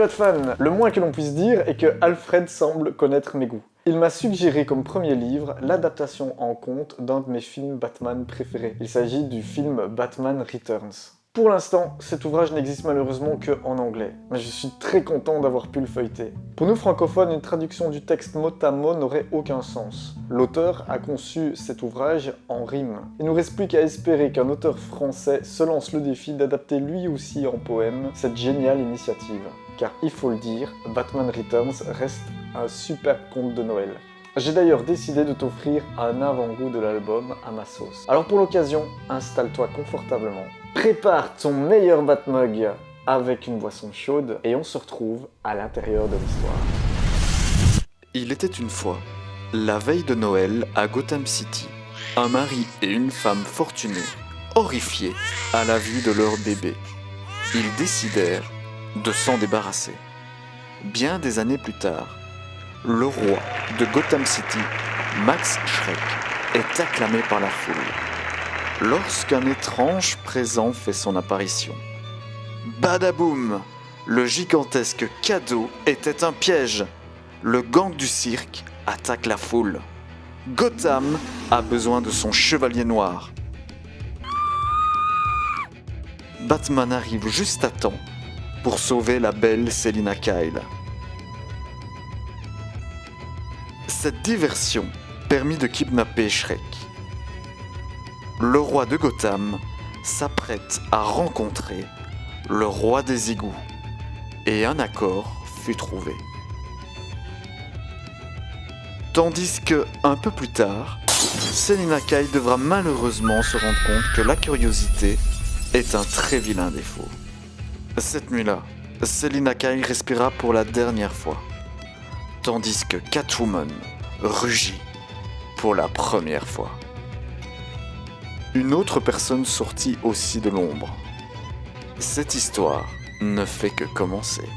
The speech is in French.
Batman! Le moins que l'on puisse dire est que Alfred semble connaître mes goûts. Il m'a suggéré comme premier livre l'adaptation en conte d'un de mes films Batman préférés. Il s'agit du film Batman Returns. Pour l'instant, cet ouvrage n'existe malheureusement que en anglais, mais je suis très content d'avoir pu le feuilleter. Pour nous francophones, une traduction du texte mot à mot n'aurait aucun sens. L'auteur a conçu cet ouvrage en rime. Il nous reste plus qu'à espérer qu'un auteur français se lance le défi d'adapter lui aussi en poème cette géniale initiative. Car il faut le dire, Batman Returns reste un super conte de Noël. J'ai d'ailleurs décidé de t'offrir un avant-goût de l'album à ma sauce. Alors pour l'occasion, installe-toi confortablement, prépare ton meilleur Batmug avec une boisson chaude et on se retrouve à l'intérieur de l'histoire. Il était une fois, la veille de Noël à Gotham City, un mari et une femme fortunés, horrifiés à la vue de leur bébé. Ils décidèrent de s'en débarrasser. Bien des années plus tard, le roi de Gotham City, Max Schreck, est acclamé par la foule. Lorsqu'un étrange présent fait son apparition. Badaboum! Le gigantesque cadeau était un piège. Le gang du cirque attaque la foule. Gotham a besoin de son chevalier noir. Batman arrive juste à temps pour sauver la belle Selina Kyle. Cette diversion permit de kidnapper Schreck. Le roi de Gotham s'apprête à rencontrer le roi des égouts et un accord fut trouvé. Tandis que, un peu plus tard, Selina Kyle devra malheureusement se rendre compte que la curiosité est un très vilain défaut. Cette nuit-là, Selina Kyle respira pour la dernière fois, tandis que Catwoman rugit pour la première fois. Une autre personne sortit aussi de l'ombre. Cette histoire ne fait que commencer.